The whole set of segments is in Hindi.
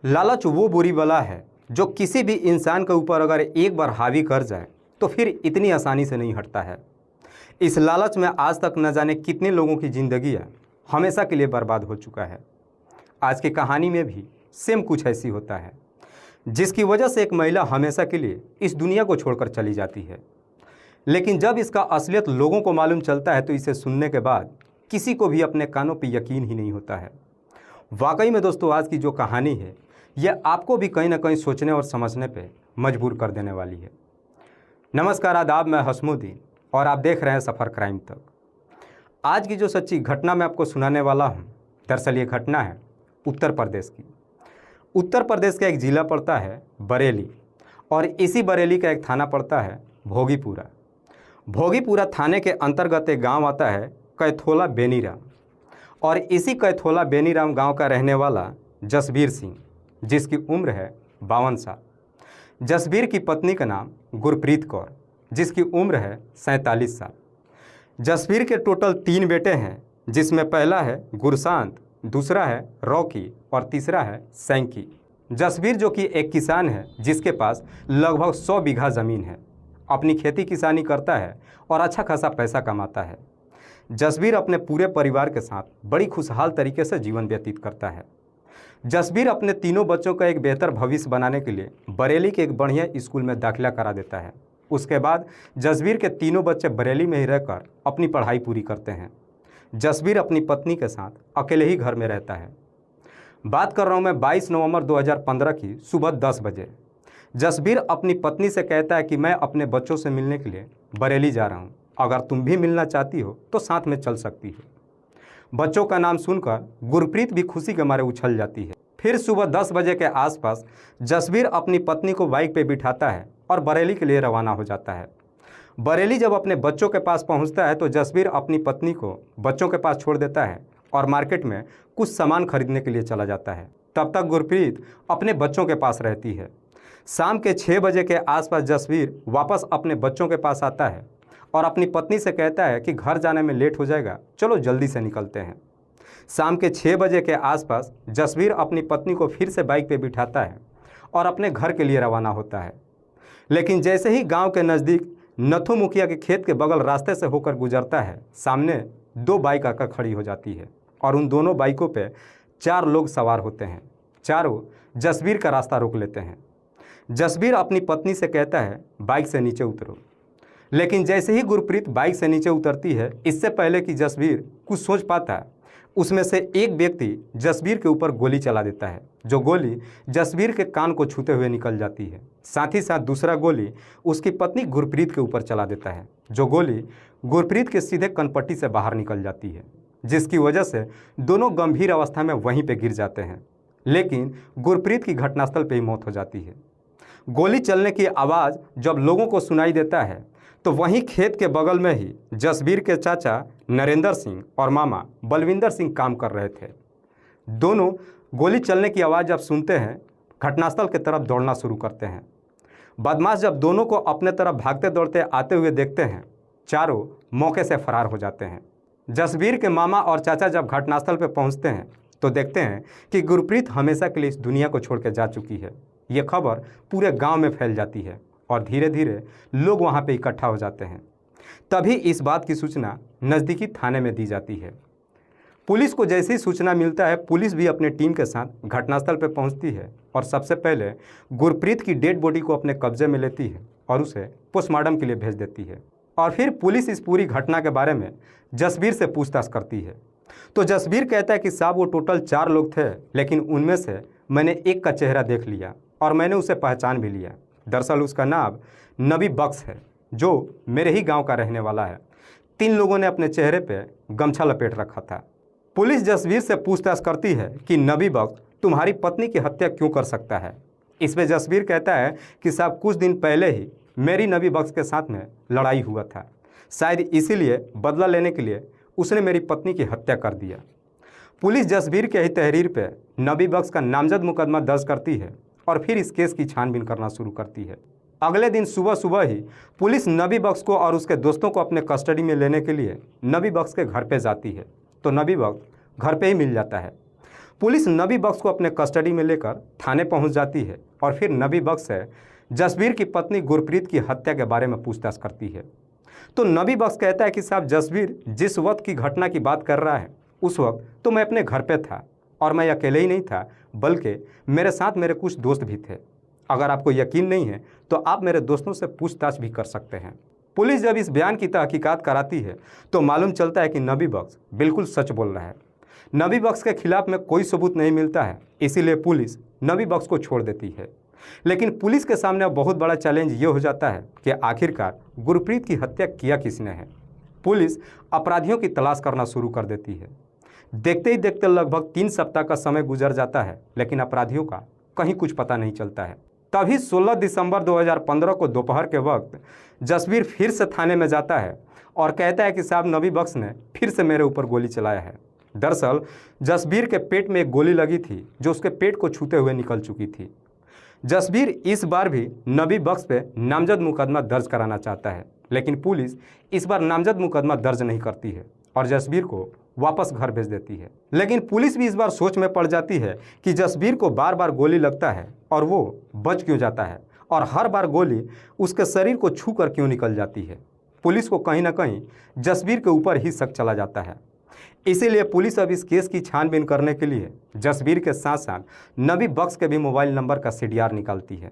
लालच वो बुरी बला है जो किसी भी इंसान के ऊपर अगर एक बार हावी कर जाए तो फिर इतनी आसानी से नहीं हटता है। इस लालच में आज तक न जाने कितने लोगों की ज़िंदगी हमेशा के लिए बर्बाद हो चुका है। आज की कहानी में भी सेम कुछ ऐसी होता है, जिसकी वजह से एक महिला हमेशा के लिए इस दुनिया को छोड़कर चली जाती है। लेकिन जब इसका असलियत लोगों को मालूम चलता है तो इसे सुनने के बाद किसी को भी अपने कानों पर यकीन ही नहीं होता है। वाकई में दोस्तों, आज की जो कहानी है यह आपको भी कहीं ना कहीं सोचने और समझने पे मजबूर कर देने वाली है। नमस्कार, आदाब, मैं हसमुद्दीन और आप देख रहे हैं सफ़र क्राइम तक। आज की जो सच्ची घटना मैं आपको सुनाने वाला हूँ, दरअसल ये घटना है उत्तर प्रदेश की। उत्तर प्रदेश का एक ज़िला पड़ता है बरेली और इसी बरेली का एक थाना पड़ता है भोगीपुरा। भोगीपुरा थाने के अंतर्गत एक गाँव आता है कैथोला बेनीराम, और इसी कैथोला बेनीराम गाँव का रहने वाला जसबीर सिंह, जिसकी उम्र है 52 साल। जसबीर की पत्नी का नाम गुरप्रीत कौर, जिसकी उम्र है 47 साल। जसबीर के टोटल 3 बेटे हैं, जिसमें पहला है गुरशांत, दूसरा है रॉकी और तीसरा है सैंकी। जसबीर जो कि एक किसान है, जिसके पास लगभग 100 बीघा ज़मीन है, अपनी खेती किसानी करता है और अच्छा खासा पैसा कमाता है। जसबीर अपने पूरे परिवार के साथ बड़ी खुशहाल तरीके से जीवन व्यतीत करता है। जसबीर अपने तीनों बच्चों का एक बेहतर भविष्य बनाने के लिए बरेली के एक बढ़िया स्कूल में दाखिला करा देता है। उसके बाद जसबीर के तीनों बच्चे बरेली में ही रहकर अपनी पढ़ाई पूरी करते हैं। जसबीर अपनी पत्नी के साथ अकेले ही घर में रहता है। बात कर रहा हूँ मैं 22 नवंबर 2015 की सुबह 10 बजे। जसबीर अपनी पत्नी से कहता है कि मैं अपने बच्चों से मिलने के लिए बरेली जा रहा हूँ, अगर तुम भी मिलना चाहती हो तो साथ में चल सकती हो। बच्चों का नाम सुनकर गुरप्रीत भी खुशी के मारे उछल जाती है। फिर सुबह 10 बजे के आसपास जसबीर अपनी पत्नी को बाइक पे बिठाता है और बरेली के लिए रवाना हो जाता है। बरेली जब अपने बच्चों के पास पहुंचता है तो जसबीर अपनी पत्नी को बच्चों के पास छोड़ देता है और मार्केट में कुछ सामान खरीदने के लिए चला जाता है। तब तक गुरप्रीत अपने बच्चों के पास रहती है। शाम के 6 बजे के आसपास जसबीर वापस अपने बच्चों के पास आता है और अपनी पत्नी से कहता है कि घर जाने में लेट हो जाएगा, चलो जल्दी से निकलते हैं। शाम के 6 बजे के आसपास जसबीर अपनी पत्नी को फिर से बाइक पे बिठाता है और अपने घर के लिए रवाना होता है। लेकिन जैसे ही गांव के नज़दीक नथु मुखिया के खेत के बगल रास्ते से होकर गुजरता है, सामने 2 बाइक आकर खड़ी हो जाती है और उन दोनों बाइकों पे 4 लोग सवार होते हैं। चारों जसबीर का रास्ता रोक लेते हैं। जसबीर अपनी पत्नी से कहता है बाइक से नीचे उतरो, लेकिन जैसे ही गुरप्रीत बाइक से नीचे उतरती है, इससे पहले कि जसबीर कुछ सोच पाता, उसमें से एक व्यक्ति जसबीर के ऊपर गोली चला देता है, जो गोली जसबीर के कान को छूते हुए निकल जाती है। साथ ही साथ दूसरा गोली उसकी पत्नी गुरप्रीत के ऊपर चला देता है, जो गोली गुरप्रीत के सीधे कनपट्टी से बाहर निकल जाती है, जिसकी वजह से दोनों गंभीर अवस्था में वहीं पर गिर जाते हैं। लेकिन गुरप्रीत की घटनास्थल पर ही मौत हो जाती है। गोली चलने की आवाज़ जब लोगों को सुनाई देता है तो वहीं खेत के बगल में ही जसबीर के चाचा नरेंद्र सिंह और मामा बलविंदर सिंह काम कर रहे थे। दोनों गोली चलने की आवाज़ जब सुनते हैं, घटनास्थल की तरफ दौड़ना शुरू करते हैं। बदमाश जब दोनों को अपने तरफ भागते दौड़ते आते हुए देखते हैं, चारों मौके से फरार हो जाते हैं। जसबीर के मामा और चाचा जब घटनास्थल पर पहुंचते हैं तो देखते हैं कि गुरप्रीत हमेशा के लिए इस दुनिया को छोड़ कर जा चुकी है। ये खबर पूरे गाँव में फैल जाती है और धीरे धीरे लोग वहां पे इकट्ठा हो जाते हैं। तभी इस बात की सूचना नज़दीकी थाने में दी जाती है। पुलिस को जैसे ही सूचना मिलता है, पुलिस भी अपने टीम के साथ घटनास्थल पर पहुंचती है और सबसे पहले गुरप्रीत की डेड बॉडी को अपने कब्जे में लेती है और उसे पोस्टमार्टम के लिए भेज देती है। और फिर पुलिस इस पूरी घटना के बारे में जसबीर से पूछताछ करती है। तो जसबीर कहता है कि साहब वो टोटल 4 लोग थे, लेकिन उनमें से मैंने एक का चेहरा देख लिया और मैंने उसे पहचान भी लिया। दरअसल उसका नाम नबी बख्श है, जो मेरे ही गांव का रहने वाला है। 3 लोगों ने अपने चेहरे पे गमछा लपेट रखा था। पुलिस जसबीर से पूछताछ करती है कि नबी बख्श तुम्हारी पत्नी की हत्या क्यों कर सकता है। इस पे जसबीर कहता है कि साहब कुछ दिन पहले ही मेरी नबी बख्श के साथ में लड़ाई हुआ था, शायद इसीलिए बदला लेने के लिए उसने मेरी पत्नी की हत्या कर दिया। पुलिस जसबीर के ही तहरीर पे नबी बख्श का नामजद मुकदमा दर्ज करती है और फिर इस केस की छानबीन करना शुरू करती है। अगले दिन सुबह सुबह ही पुलिस नबी बख्श को और उसके दोस्तों को अपने कस्टडी में लेने के लिए नबी बख्श के घर पे जाती है, तो नबी बख्श घर पे ही मिल जाता है। पुलिस नबी बख्श को अपने कस्टडी में लेकर थाने पहुंच जाती है और फिर नबी बख्श से जसबीर की पत्नी गुरप्रीत की हत्या के बारे में पूछताछ करती है। तो नबी बख्श कहता है कि साहब, जसबीर जिस वक्त की घटना की बात कर रहा है उस वक्त तो मैं अपने घर पे था और मैं अकेले ही नहीं था, बल्कि मेरे साथ मेरे कुछ दोस्त भी थे। अगर आपको यकीन नहीं है तो आप मेरे दोस्तों से पूछताछ भी कर सकते हैं। पुलिस जब इस बयान की तहकीकात कराती है तो मालूम चलता है कि नबी बख्श बिल्कुल सच बोल रहा है। नबी बख्श के खिलाफ में कोई सबूत नहीं मिलता है, इसीलिए पुलिस नबी बख्श को छोड़ देती है। लेकिन पुलिस के सामने अब बहुत बड़ा चैलेंज ये हो जाता है कि आखिरकार गुरप्रीत की हत्या किया किसने है। पुलिस अपराधियों की तलाश करना शुरू कर देती है। देखते ही देखते लगभग 3 सप्ताह का समय गुजर जाता है, लेकिन अपराधियों का कहीं कुछ पता नहीं चलता है। तभी 16 दिसंबर 2015 को दोपहर के वक्त जसबीर फिर से थाने में जाता है और कहता है कि साहब, नबी बख्श ने फिर से मेरे ऊपर गोली चलाया है। दरअसल जसबीर के पेट में एक गोली लगी थी जो उसके पेट को छूते हुए निकल चुकी थी। जसबीर इस बार भी नबी बख्श पे नामजद मुकदमा दर्ज कराना चाहता है, लेकिन पुलिस इस बार नामजद मुकदमा दर्ज नहीं करती है और जसबीर को वापस घर भेज देती है। लेकिन पुलिस भी इस बार सोच में पड़ जाती है कि जसबीर को बार बार गोली लगता है और वो बच क्यों जाता है और हर बार गोली उसके शरीर को छू कर क्यों निकल जाती है। पुलिस को कहीं ना कहीं जसबीर के ऊपर ही शक चला जाता है। इसीलिए पुलिस अब इस केस की छानबीन करने के लिए जसबीर के साथ साथ नबी बख्श के भी मोबाइल नंबर का CDR निकालती है।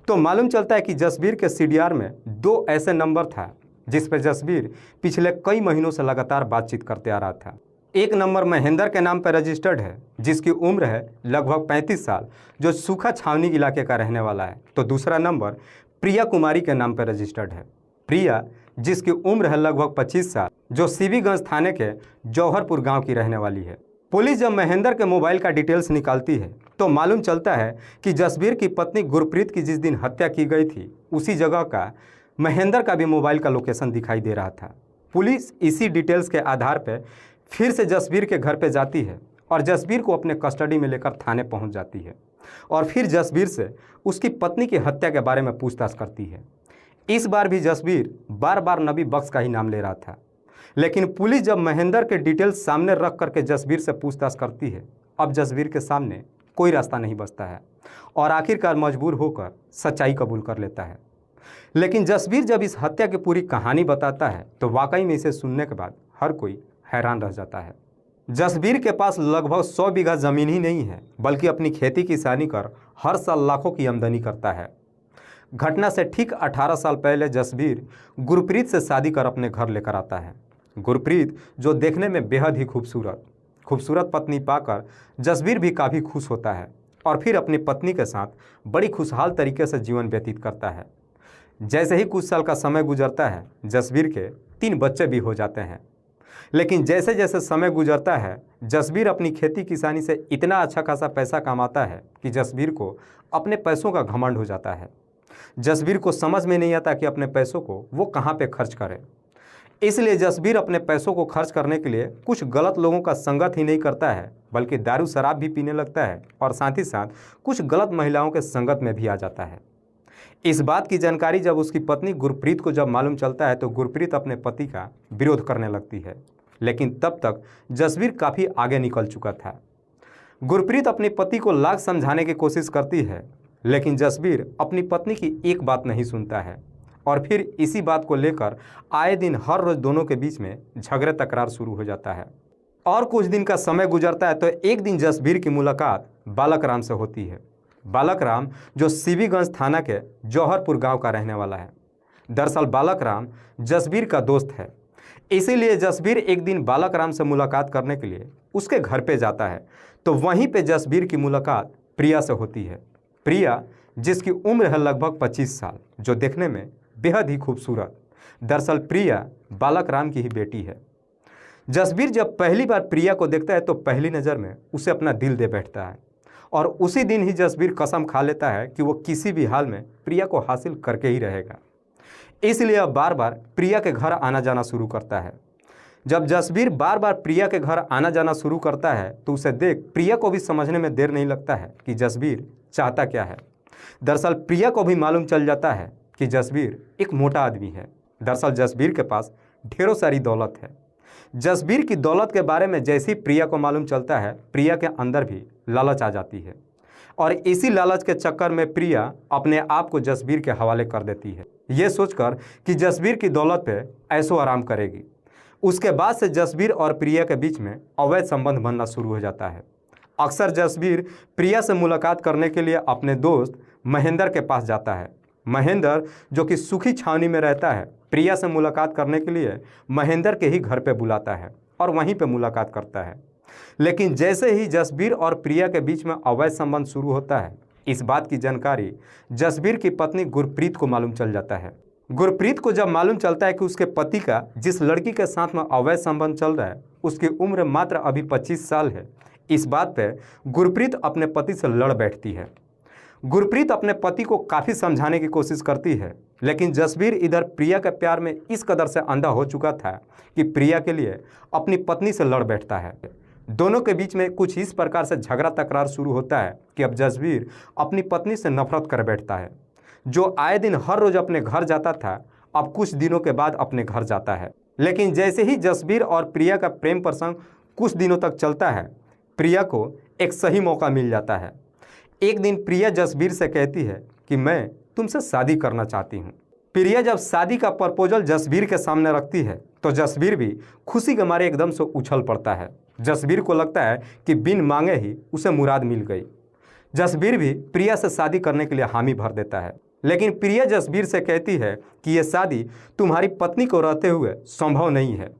तो मालूम चलता है कि जसबीर के CDR में 2 ऐसे नंबर था जिस पर जसबीर पिछले कई महीनों से लगातार बातचीत करते आ रहा था। एक नंबर महेंद्र के नाम पर रजिस्टर्ड है, जिसकी उम्र है लगभग 35 साल, जो सूखा छावनी इलाके का रहने वाला है। तो दूसरा नंबर प्रिया कुमारी के नाम पर रजिस्टर्ड है। प्रिया, जिसकी उम्र है लगभग 25 साल, जो सीबीगंज थाने के जौहरपुर गांव की रहने वाली है। पुलिस जब महेंद्र के मोबाइल का डिटेल्स निकालती है तो मालूम चलता है कि जसबीर की पत्नी गुरप्रीत की जिस दिन हत्या की गई थी उसी जगह का महेंद्र का भी मोबाइल का लोकेशन दिखाई दे रहा था। पुलिस इसी डिटेल्स के आधार पर फिर से जसबीर के घर पे जाती है और जसबीर को अपने कस्टडी में लेकर थाने पहुंच जाती है और फिर जसबीर से उसकी पत्नी की हत्या के बारे में पूछताछ करती है। इस बार भी जसबीर बार बार नबी बख्श का ही नाम ले रहा था, लेकिन पुलिस जब महेंद्र के डिटेल्स सामने रख करके जसबीर से पूछताछ करती है, अब जसबीर के सामने कोई रास्ता नहीं बचता है और आखिरकार मजबूर होकर सच्चाई कबूल कर लेता है। लेकिन जसबीर जब इस हत्या की पूरी कहानी बताता है तो वाकई में इसे सुनने के बाद हर कोई हैरान रह जाता है। जसबीर के पास लगभग 100 बीघा ज़मीन ही नहीं है, बल्कि अपनी खेती किसानी कर हर साल लाखों की आमदनी करता है। घटना से ठीक 18 साल पहले जसबीर गुरप्रीत से शादी कर अपने घर लेकर आता है। गुरप्रीत, जो देखने में बेहद ही खूबसूरत पत्नी पाकर जसबीर भी काफ़ी खुश होता है और फिर अपनी पत्नी के साथ बड़ी खुशहाल तरीके से जीवन व्यतीत करता है। जैसे ही कुछ साल का समय गुजरता है, जसबीर के 3 बच्चे भी हो जाते हैं। लेकिन जैसे जैसे समय गुजरता है, जसबीर अपनी खेती किसानी से इतना अच्छा खासा पैसा कमाता है कि जसबीर को अपने पैसों का घमंड हो जाता है। जसबीर को समझ में नहीं आता कि अपने पैसों को वो कहाँ पे खर्च करे। इसलिए जसबीर अपने पैसों को खर्च करने के लिए कुछ गलत लोगों का संगत ही नहीं करता है, बल्कि दारू शराब भी पीने लगता है और साथ ही साथ कुछ गलत महिलाओं के संगत में भी आ जाता है। इस बात की जानकारी जब उसकी पत्नी गुरप्रीत को जब मालूम चलता है तो गुरप्रीत अपने पति का विरोध करने लगती है, लेकिन तब तक जसबीर काफ़ी आगे निकल चुका था। गुरप्रीत अपनी पति को लाख समझाने की कोशिश करती है, लेकिन जसबीर अपनी पत्नी की एक बात नहीं सुनता है और फिर इसी बात को लेकर आए दिन हर रोज़ दोनों के बीच में झगड़े तकरार शुरू हो जाता है। और कुछ दिन का समय गुजरता है तो एक दिन जसबीर की मुलाकात बालक राम से होती है। बालक राम, जो सीबीगंज थाना के जौहरपुर गांव का रहने वाला है। दरअसल बालक राम जसबीर का दोस्त है, इसीलिए जसबीर एक दिन बालक राम से मुलाकात करने के लिए उसके घर पे जाता है। तो वहीं पे जसबीर की मुलाकात प्रिया से होती है। प्रिया, जिसकी उम्र है लगभग 25 साल, जो देखने में बेहद ही खूबसूरत। दरअसल प्रिया बालक राम की ही बेटी है। जसबीर जब पहली बार प्रिया को देखता है तो पहली नज़र में उसे अपना दिल दे बैठता है और उसी दिन ही जसबीर कसम खा लेता है कि वो किसी भी हाल में प्रिया को हासिल करके ही रहेगा। इसलिए अब बार बार प्रिया के घर आना जाना शुरू करता है। जब जसबीर बार बार प्रिया के घर आना जाना शुरू करता है तो उसे देख प्रिया को भी समझने में देर नहीं लगता है कि जसबीर चाहता क्या है। दरअसल प्रिया को भी मालूम चल जाता है कि जसबीर एक मोटा आदमी है। दरअसल जसबीर के पास ढेरों सारी दौलत है, जसबीर की दौलत के बारे में जैसे ही प्रिया को मालूम चलता है, प्रिया के अंदर भी लालच आ जाती है और इसी लालच के चक्कर में प्रिया अपने आप को जसबीर के हवाले कर देती है, ये सोचकर कि जसबीर की दौलत पे ऐशो आराम करेगी। उसके बाद से जसबीर और प्रिया के बीच में अवैध संबंध बनना शुरू हो जाता है। अक्सर जसबीर प्रिया से मुलाकात करने के लिए अपने दोस्त महेंद्र के पास जाता है। महेंद्र, जो कि सुखी छावनी में रहता है, प्रिया से मुलाकात करने के लिए महेंद्र के ही घर पे बुलाता है और वहीं पे मुलाकात करता है। लेकिन जैसे ही जसबीर और प्रिया के बीच में अवैध संबंध शुरू होता है, इस बात की जानकारी जसबीर की पत्नी गुरप्रीत को मालूम चल जाता है। गुरप्रीत को जब मालूम चलता है कि उसके पति का जिस लड़की के साथ में अवैध संबंध चल रहा है उसकी उम्र मात्र अभी 25 साल है, इस बात पे गुरप्रीत अपने पति से लड़ बैठती है। गुरप्रीत अपने पति को काफ़ी समझाने की कोशिश करती है, लेकिन जसबीर इधर प्रिया के प्यार में इस कदर से अंधा हो चुका था कि प्रिया के लिए अपनी पत्नी से लड़ बैठता है। दोनों के बीच में कुछ इस प्रकार से झगड़ा तकरार शुरू होता है कि अब जसबीर अपनी पत्नी से नफरत कर बैठता है। जो आए दिन हर रोज अपने घर जाता था, अब कुछ दिनों के बाद अपने घर जाता है। लेकिन जैसे ही जसबीर और प्रिया का प्रेम प्रसंग कुछ दिनों तक चलता है, प्रिया को एक सही मौका मिल जाता है। एक दिन प्रिया जसबीर से कहती है कि मैं तुमसे शादी करना चाहती हूँ। प्रिया जब शादी का प्रपोजल जसबीर के सामने रखती है तो जसबीर भी खुशी के मारे एकदम से उछल पड़ता है। जसबीर को लगता है कि बिन मांगे ही उसे मुराद मिल गई। जसबीर भी प्रिया से शादी करने के लिए हामी भर देता है, लेकिन प्रिया जसबीर से कहती है कि यह शादी तुम्हारी पत्नी को रहते हुए संभव नहीं है।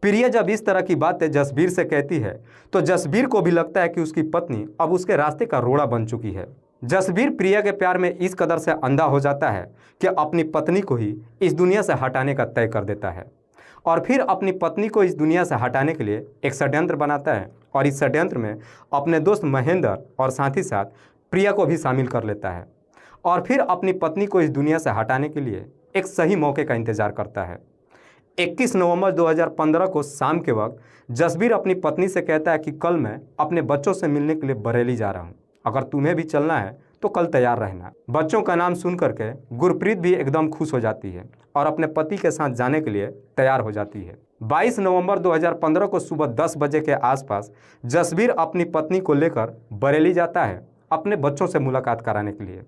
प्रिया जब इस तरह की बातें जसबीर से कहती है तो जसबीर को भी लगता है कि उसकी पत्नी अब उसके रास्ते का रोड़ा बन चुकी है। जसबीर प्रिया के प्यार में इस कदर से अंधा हो जाता है कि अपनी पत्नी को ही इस दुनिया से हटाने का तय कर देता है और फिर अपनी पत्नी को इस दुनिया से हटाने के लिए एक षड्यंत्र बनाता है और इस षड्यंत्र में अपने दोस्त महेंद्र और साथ ही साथ प्रिया को भी शामिल कर लेता है और फिर अपनी पत्नी को इस दुनिया से हटाने के लिए एक सही मौके का इंतजार करता है। 21 नवंबर 2015 को शाम के वक्त जसबीर अपनी पत्नी से कहता है कि कल मैं अपने बच्चों से मिलने के लिए बरेली जा रहा हूँ, अगर तुम्हें भी चलना है तो कल तैयार रहना। बच्चों का नाम सुन करके गुरप्रीत भी एकदम खुश हो जाती है और अपने पति के साथ जाने के लिए तैयार हो जाती है। 22 नवंबर 2015 को सुबह 10 बजे के आसपास जसबीर अपनी पत्नी को लेकर बरेली जाता है अपने बच्चों से मुलाकात कराने के लिए।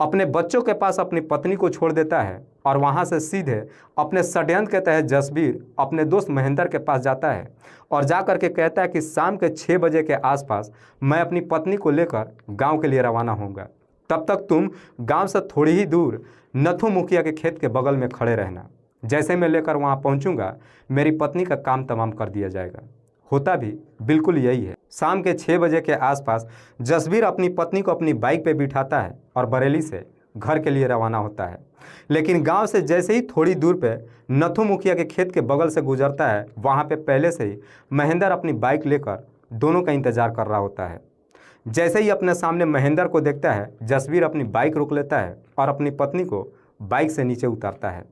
अपने बच्चों के पास अपनी पत्नी को छोड़ देता है और वहां से सीधे अपने षड्यंत्र के तहत जसबीर अपने दोस्त महेंद्र के पास जाता है और जा करके कहता है कि शाम के 6 बजे के आसपास मैं अपनी पत्नी को लेकर गांव के लिए रवाना होऊंगा। तब तक तुम गांव से थोड़ी ही दूर नथु मुखिया के खेत के बगल में खड़े रहना। जैसे मैं लेकर वहां पहुंचूंगा, मेरी पत्नी का काम तमाम कर दिया जाएगा। होता भी बिल्कुल यही है। शाम के 6 बजे के आसपास जसबीर अपनी पत्नी को अपनी बाइक पे बिठाता है और बरेली से घर के लिए रवाना होता है। लेकिन गांव से जैसे ही थोड़ी दूर पे नथु मुखिया के खेत के बगल से गुजरता है, वहां पे पहले से ही महेंद्र अपनी बाइक लेकर दोनों का इंतजार कर रहा होता है। जैसे ही अपने सामने महेंद्र को देखता है, जसबीर अपनी बाइक रोक लेता है और अपनी पत्नी को बाइक से नीचे उतारता है।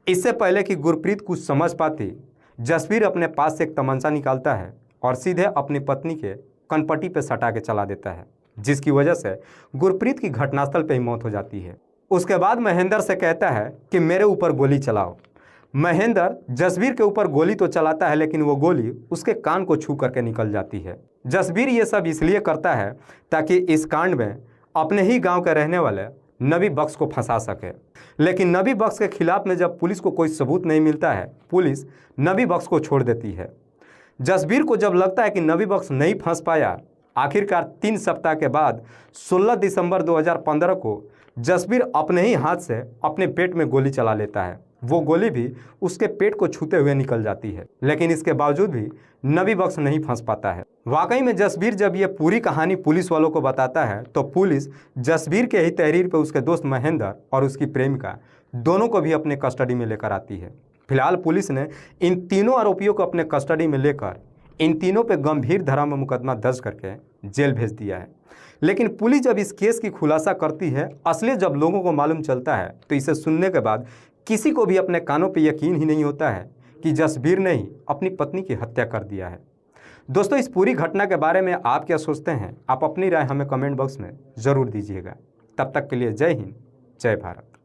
इससे पहले कि गुरप्रीत कुछ समझ पाती, जसबीर अपने पास से एक तमंचा निकालता है और सीधे अपनी पत्नी के कनपट्टी पे सटा के चला देता है, जिसकी वजह से गुरप्रीत की घटनास्थल पे ही मौत हो जाती है। उसके बाद महेंद्र से कहता है कि मेरे ऊपर गोली चलाओ। महेंद्र जसबीर के ऊपर गोली तो चलाता है, लेकिन वो गोली उसके कान को छू करके निकल जाती है। जसबीर ये सब इसलिए करता है ताकि इस कांड में अपने ही गाँव के रहने वाले नबी बख्श को फंसा सके। लेकिन नबी बख्श के खिलाफ में जब पुलिस को कोई सबूत नहीं मिलता है, पुलिस नबी बख्श को छोड़ देती है। जसबीर को जब लगता है कि नबी बख्श नहीं फंस पाया, आखिरकार 3 सप्ताह के बाद 16 दिसंबर 2015 को जसबीर अपने ही हाथ से अपने पेट में गोली चला लेता है। वो गोली भी उसके पेट को छूते हुए निकल जाती है, लेकिन इसके बावजूद भी नबी बख्श नहीं फंस पाता है। वाकई में जसबीर जब ये पूरी कहानी पुलिस वालों को बताता है तो पुलिस जसबीर के ही तहरीर पर उसके दोस्त महेंद्र और उसकी प्रेमिका दोनों को भी अपने कस्टडी में लेकर आती है। फिलहाल पुलिस ने इन तीनों आरोपियों को अपने कस्टडी में लेकर इन तीनों पे गंभीर धारा में मुकदमा दर्ज करके जेल भेज दिया है। लेकिन पुलिस जब इस केस की खुलासा करती है, असलियत जब लोगों को मालूम चलता है, तो इसे सुनने के बाद किसी को भी अपने कानों पे यकीन ही नहीं होता है कि जसबीर ने ही अपनी पत्नी की हत्या कर दिया है। दोस्तों, इस पूरी घटना के बारे में आप क्या सोचते हैं? आप अपनी राय हमें कमेंट बॉक्स में ज़रूर दीजिएगा। तब तक के लिए जय हिंद, जय भारत।